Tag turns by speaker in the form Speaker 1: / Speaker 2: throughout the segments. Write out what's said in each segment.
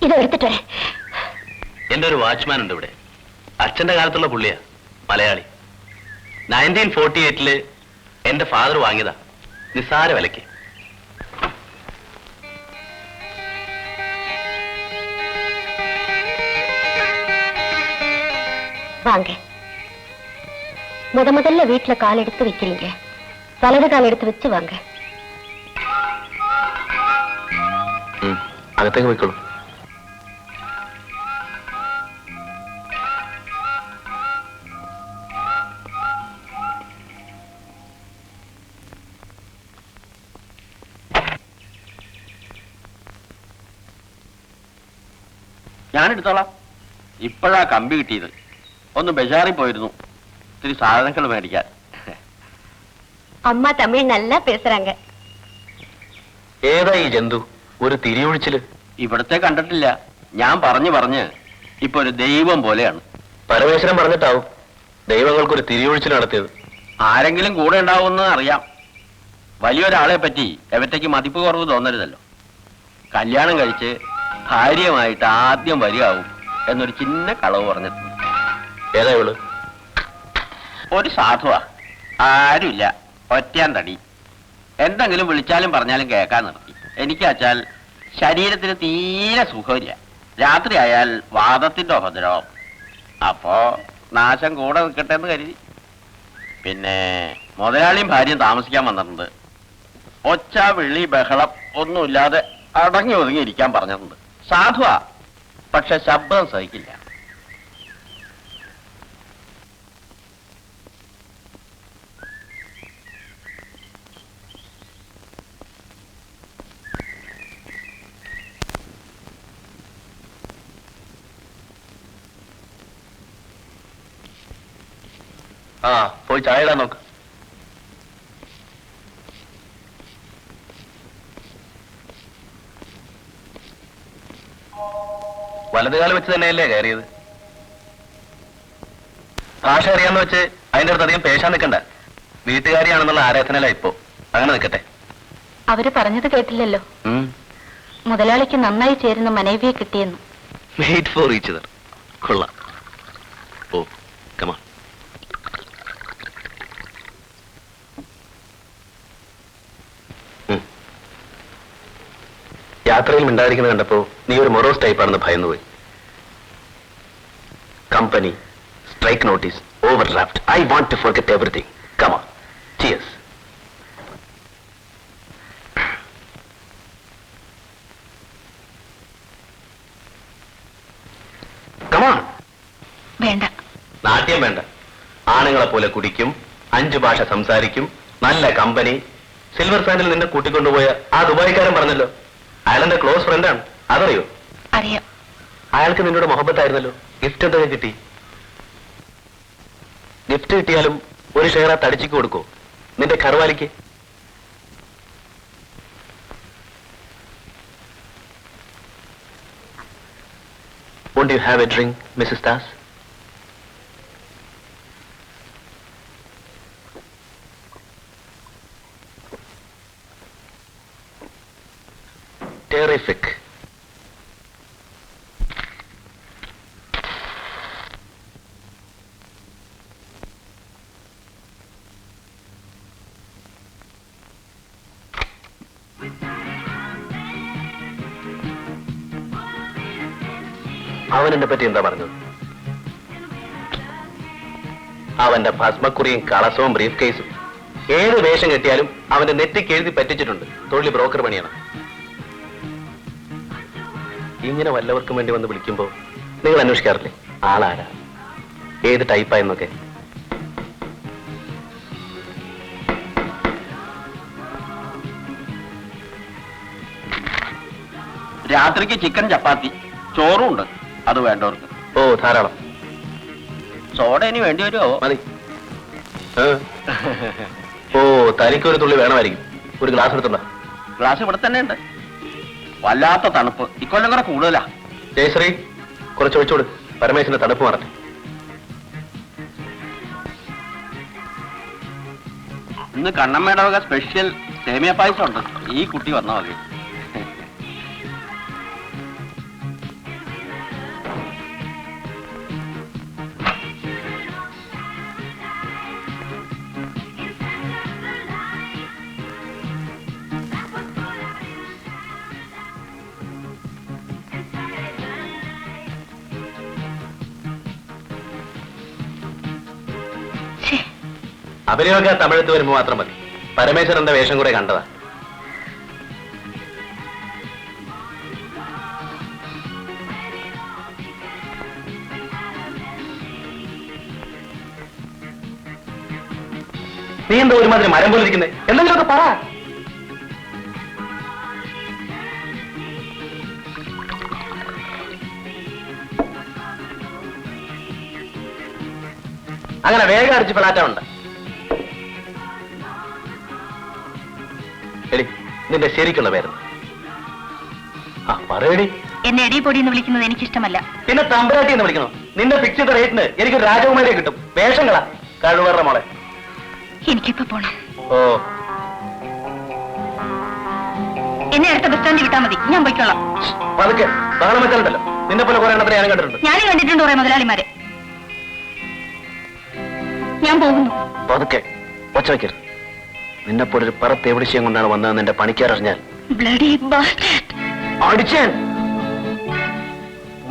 Speaker 1: ഇതെടുത്തിട്ട്
Speaker 2: എന്റെ ഒരു വാച്ച്മാൻ ഉണ്ട് ഇവിടെ. അച്ഛന്റെ കാലത്തുള്ള പുള്ളിയാ, മലയാളി. 1948 എന്റെ ഫാദർ വാങ്ങിയതാ, നിസ്സാര വിലയ്ക്ക്.
Speaker 1: வாங்க. முதல்ல வீட்டுல கால் எடுத்து வைக்கிறீங்க, வலது கால் எடுத்து வச்சு வாங்க.
Speaker 2: അകത്തേക്ക് പോയിക്കോളൂ.
Speaker 3: ഞാനെടുത്തോളാം. ഇപ്പോഴാ കമ്പി കിട്ടിയത്. ഒന്ന് ബജാറിൽ പോയിരുന്നു, ഇത്തിരി സാധനങ്ങൾ മേടിക്കാൻ.
Speaker 1: അമ്മ തമിഴ് നല്ല പേசுறாங்க.
Speaker 2: ഏതാ ഈ ജന്തു? ഒരു തിരിയൊഴിച്ചില്.
Speaker 3: ഇവിടത്തെ കണ്ടിട്ടില്ല. ഞാൻ പറഞ്ഞ് ഇപ്പൊ ഒരു ദൈവം പോലെയാണ്.
Speaker 2: പരമേശ്വരൻ പറഞ്ഞിട്ടാവും ദൈവങ്ങൾക്കൊരു തിരിയൊഴിച്ചിൽ നടത്തിയത്.
Speaker 3: ആരെങ്കിലും കൂടെ ഉണ്ടാവുമെന്ന് അറിയാം. വലിയൊരാളെ പറ്റി എവറ്റയ്ക്ക് മതിപ്പ് കുറവ് തോന്നരുതല്ലോ. കല്യാണം കഴിച്ച് ഭാര്യയുമായിട്ട് ആദ്യം വരികയാവും എന്നൊരു ചിന്ന കളവ് പറഞ്ഞിട്ടുണ്ട്.
Speaker 2: ഏതാ ഇവള്?
Speaker 3: ഒരു സാധുവാ, ആരുമില്ല, ഒറ്റയാൻ തടി. എന്തെങ്കിലും വിളിച്ചാലും പറഞ്ഞാലും കേൾക്കാൻ നിർത്തി. എനിക്കാച്ചാൽ ശരീരത്തിന് തീരെ സുഖമില്ല. രാത്രി ആയാൽ വാദത്തിന്റെ ഉപദ്രവം. അപ്പോ നാശം കൂടെ നിൽക്കട്ടെ എന്ന് കരുതി. പിന്നെ മുതലാളിയും ഭാര്യയും താമസിക്കാൻ വന്നിട്ടുണ്ട്. ഒച്ച വിളി ബഹളം ഒന്നുമില്ലാതെ അടങ്ങി ഒതുങ്ങി ഇരിക്കാൻ പറഞ്ഞിട്ടുണ്ട്. സാധുവാ, പക്ഷെ ശബ്ദം സഹിക്കില്ല.
Speaker 2: ആ, പോയി ചായ ഇടാൻ നോക്ക്. വലതുകാലം വെച്ച് തന്നെയല്ലേ കയറിയത്? ഭാഷ അറിയാന്ന് വെച്ച് അതിന്റെ അടുത്ത് അധികം പേശാൻ നിൽക്കണ്ട. വീട്ടുകാരിയാണെന്നുള്ള ആരാധനയില ഇപ്പോ. അങ്ങനെ നിൽക്കട്ടെ.
Speaker 1: അവര് പറഞ്ഞത് കേട്ടില്ലല്ലോ, മുതലാളിക്ക് നന്നായി ചേരുന്ന മനേവിയെ കിട്ടിയെന്ന്.
Speaker 2: Wait for each other. കൊള്ളാം. ഓ, കമാ. യാത്രയിൽ മിണ്ടായിരിക്കുന്നത് കണ്ടപ്പോ നീ ഒരു മൊറോസ് ടൈപ്പാണെന്ന് ഭയന്നുപോയി. Company, strike notice, overdraft. I want to forget everything. Come on, cheers. Come on.
Speaker 1: വേണ്ട.
Speaker 2: നാട്യം വേണ്ട. ആണുങ്ങളെ പോലെ കുടിക്കും, 5 ഭാഷ സംസാരിക്കും, നല്ല കമ്പനി. സിൽവർ സാൻഡിൽ നിന്നെ കൂട്ടിക്കൊണ്ടുപോയ ആ ദുബായിക്കാരൻ പറഞ്ഞല്ലോ, അയാളെന്റെ ക്ലോസ് ഫ്രണ്ടാണ്. അതറിയോ?
Speaker 1: അറിയാം.
Speaker 2: അയാൾക്ക് നിന്നോട് മൊഹബത്തായിരുന്നല്ലോ. ഗിഫ്റ്റ് എന്തൊക്കെ കിട്ടി? ഗിഫ്റ്റ് കിട്ടിയാലും ഒരു ഷെയർ ആ തടിച്ചിക്ക് കൊടുക്കോ നിന്റെ കറുവാലിക്ക്? Won't you have a drink, Mrs. Das? Terrific. അവൻ എന്നെ പറ്റി എന്താ പറഞ്ഞത്? അവന്റെ ഭസ്മക്കുറിയും കളസവും ബ്രീഫ് കേസും ഏത് വേഷം കെട്ടിയാലും അവന്റെ നെറ്റിക്ക് എഴുതി പറ്റിച്ചിട്ടുണ്ട്. തൊഴിൽ ബ്രോക്കർ പണിയാണ്. ഇങ്ങനെ വല്ലവർക്കും വേണ്ടി വന്ന് വിളിക്കുമ്പോ നിങ്ങൾ അന്വേഷിക്കാറില്ലേ ആളാരാ, ഏത് ടൈപ്പായെന്നൊക്കെ?
Speaker 3: രാത്രിക്ക് ചിക്കൻ ചപ്പാത്തി, ചോറും ഉണ്ട്. അത് വേണ്ടവർക്ക്.
Speaker 2: ഓ, ധാരാളം.
Speaker 3: സോഡ ഇനി വേണ്ടി വരുമോ?
Speaker 2: മതി. ഓ, തനിക്കൊരു തുള്ളി വേണമായിരിക്കും. ഒരു ഗ്ലാസ് എടുത്തുണ്ടോ?
Speaker 3: ഗ്ലാസ് ഇവിടെ തന്നെ ഉണ്ട്. വല്ലാത്ത തണുപ്പ് ഇക്കൊല്ലം കൂടെ കൂടുതലാ.
Speaker 2: ജയശ്രീ, കുറച്ച് ഒഴിച്ചോട്. പരമേശ്വരന്റെ തണുപ്പ് മാറട്ടെ.
Speaker 3: ഇന്ന് കണ്ണമ്മയുടെ വക സ്പെഷ്യൽ സേമിയ പായസം ഉണ്ട്. ഈ കുട്ടി വന്ന വകയിൽ.
Speaker 2: അഭിനയമൊക്കെ തമിഴത്ത് വരുമ്പോ മാത്രം മതി. പരമേശ്വരന്റെ വേഷം കൂടെ കണ്ടതാ. നീ എന്താ ഒരുമാതിരി മരം പോലെ ഇരിക്കുന്നത്? എന്തെങ്കിലുമൊക്കെ പറ. അങ്ങനെ വേഗം അടിച്ച് ഫ്ലാറ്റാവുണ്ട്. എടി, നിന്റെ ശരിക്കുള്ള പേരെന്ന്? ആ പറയടി.
Speaker 1: എന്നെ എടി പൊടി എന്ന് വിളിക്കുന്നത് എനിക്കിഷ്ടമല്ല.
Speaker 2: പിന്നെ തമ്പുരാട്ടി എന്ന് വിളിക്കണോ? നിന്റെ ഫിക്സ് ചെയ്ത റേറ്റിന് എനിക്ക് രാജകുമാരിയെ കിട്ടും. വേഷങ്ങളാ കഴിവേറ മോളെ.
Speaker 1: എനിക്കിപ്പോ പോണം.
Speaker 2: ഓ,
Speaker 1: എന്നെ അടുത്ത ബസ് സ്റ്റാൻഡിൽ വിട്ടാൽ മതി, ഞാൻ പോയിക്കോളാം.
Speaker 2: പതുക്കെ ബഹളം വെച്ചാലുണ്ടല്ലോ. നിന്നെ പോലെ കുറെ എണ്ണത്തിനെ ഞാനും കണ്ടിട്ടുണ്ട്.
Speaker 1: ഞാനും കണ്ടിട്ടുണ്ട് കുറെ മുതലാളിമാരെ. ഞാൻ പോകുന്നു.
Speaker 2: പതുക്കെ ഒച്ച വയ്ക്കരുത്. നിന്നെപ്പോലെ ഒരു പറത്ത് എവിടെ വിഷയം കൊണ്ടാണ് വന്നതെന്ന് എന്റെ പണിക്കാരറിഞ്ഞാൽ അടിച്ചാൻ.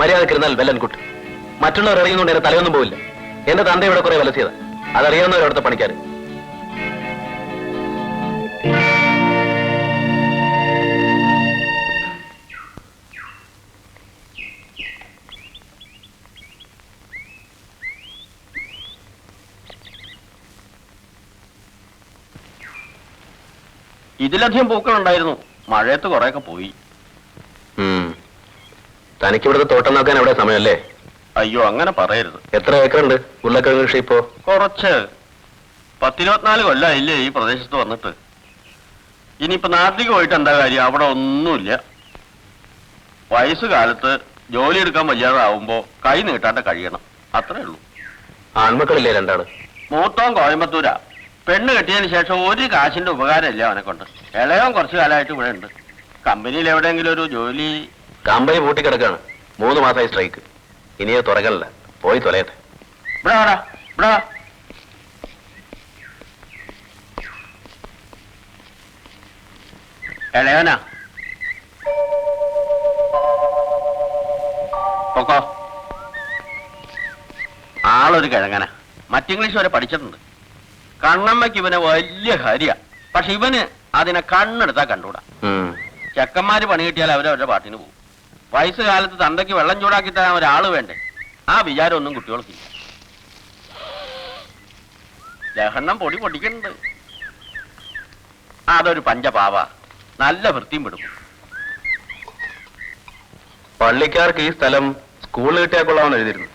Speaker 2: മര്യാദക്കിരുന്നാൽ വെല്ലൻ കുട്ട്. മറ്റുള്ളവർ അറിയുന്നുണ്ട് എന്റെ തലയൊന്നും പോവില്ല. എന്റെ തന്ത ഇവിടെ കുറെ വലസിയതാ. അതറിയാവുന്നവർ അവിടുത്തെ പണിക്കാര്.
Speaker 3: ഇതിലധികം പൂക്കളുണ്ടായിരുന്നു. മഴയത്ത് കുറെയൊക്കെ പോയി.
Speaker 2: തനിക്കിവിടുത്തെ തോട്ടം നോക്കാൻ എവിടെ സമയമല്ലേ?
Speaker 3: അയ്യോ, അങ്ങനെ പറയരുത്.
Speaker 2: എത്ര ഏക്കറുണ്ട് ഉരുളക്കിഴങ്ങ് കൃഷി ഇപ്പോ?
Speaker 3: കുറച്ച്. 10-24 കൊല്ലമായില്ലേ ഈ പ്രദേശത്ത് വന്നിട്ട്. ഇനിയിപ്പോ നാട്ടിലേക്ക് പോയിട്ട് എന്താ കാര്യം? അവിടെ ഒന്നുമില്ല. വയസ്സുകാലത്ത് ജോലി എടുക്കാൻ വയ്യാതാവുമ്പോ കൈ നീട്ടാണ്ട് കഴിയണം, അത്രേ ഉള്ളൂ.
Speaker 2: ആൺമക്കളില്ലേ രണ്ടാള്?
Speaker 3: മൂത്തോൻ കോയമ്പത്തൂരാ. പെണ്ണ് കെട്ടിയതിന് ശേഷം ഒരു കാശിന്റെ ഉപകാരമില്ല അവനെ കൊണ്ട്. ഇളയവൻ കുറച്ചു കാലമായിട്ട് ഇവിടെ ഉണ്ട്. കമ്പനിയിൽ എവിടെയെങ്കിലും ഒരു ജോലി.
Speaker 2: കമ്പനി പൂട്ടിക്കിടക്കാണ്. 3 മാസമായി സ്ട്രൈക്ക്. ഇനിയെ തുറക്കണില്ല. പോയി തൊലയട്ടെ.
Speaker 3: ഇവിടെ വാടാ, ഇവിടെ വാ. ഇളയവനാ പൊക്കോ. ആളൊരു കിഴങ്ങന. മറ്റിംഗ്ലീഷ് വരെ പഠിച്ചിട്ടുണ്ട്. കണ്ണമ്മയ്ക്ക് ഇവനെ വലിയ കാര്യ. പക്ഷെ ഇവന് അതിനെ കണ്ണെടുത്താ കണ്ടുകൂടാ. ചെക്കന്മാര് പണി കിട്ടിയാൽ അവരവരുടെ പാട്ടിന് പോകും. വയസ്സുകാലത്ത് തന്തയ്ക്ക് വെള്ളം ചൂടാക്കി തരാൻ ഒരാള് വേണ്ടേ? ആ വിചാരം ഒന്നും കുട്ടികൾക്കില്ല. ലഹണ്ണം പൊടി പൊടിക്കുന്നുണ്ട്. അതൊരു പഞ്ചപാവ. നല്ല വൃത്തിയും വിടും.
Speaker 2: പള്ളിക്കാർക്ക് ഈ സ്ഥലം സ്കൂളിൽ കിട്ടിയാൽ കൊള്ളാമെന്ന് എഴുതിയിരുന്നു.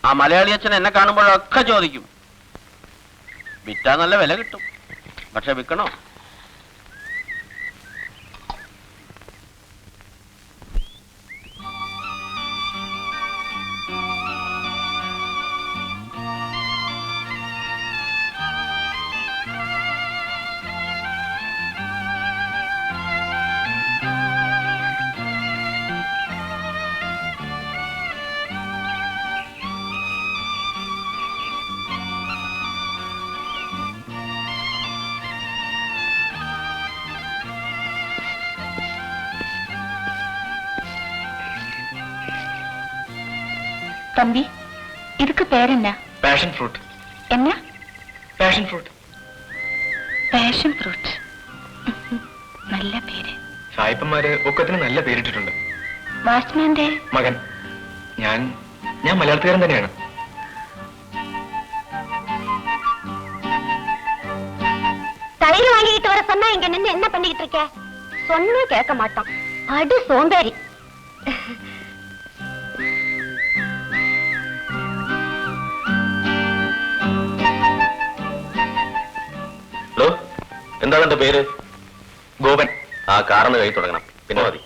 Speaker 3: ആ മലയാളി അച്ഛൻ എന്നെ കാണുമ്പോഴൊക്കെ ചോദിക്കും. വിറ്റാ നല്ല വില കിട്ടും. പക്ഷെ വിൽക്കണോ?
Speaker 1: தம்பி, இதுக்கு பேர் என்ன?
Speaker 2: Passion fruit.
Speaker 1: என்ன?
Speaker 2: Passion fruit.
Speaker 1: Passion fruit. നല്ല പേര്.
Speaker 2: സായിപ്പന്മാര് ഒക്കത്തിന് നല്ല പേരിട്ടിട്ടുണ്ട്.
Speaker 1: വാച്ച്മാന്റെ
Speaker 2: മകൻ. ഞാൻ മലയാളത്തുകാരൻ തന്നെയാണ്.
Speaker 1: தயிர் வாங்கிட்டு வர சொன்னா இங்க நின்று என்ன பண்ணிக்கிட்டு இருக்க? சொன்னா கேட்க மாட்டான். அடு சோம்பேறி.
Speaker 2: ഹലോ, എന്താണ് എന്റെ പേര്? ഗോപൻ. ആ കാറിന് കൈ തുടങ്ങണം. പിന്നെ മതി.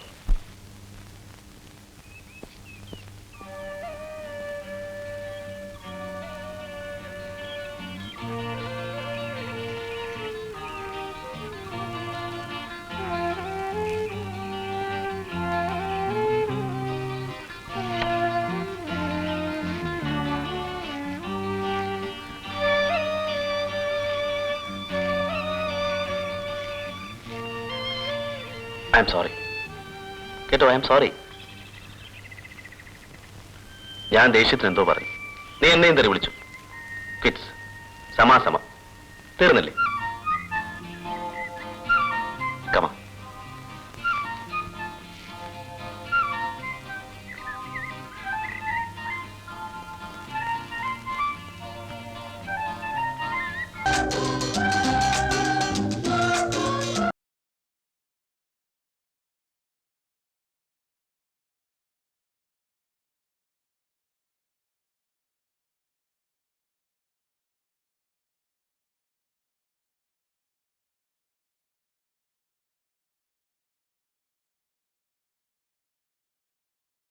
Speaker 2: ഐ എം സോറി കേട്ടോ. I am sorry. ഞാൻ ദേഷ്യത്തിന് എന്തോ പറയും. നീ എന്നെയും തെറി വിളിച്ചു. ഫിറ്റ്സ്. സമാസമം. തീർന്നില്ലേ?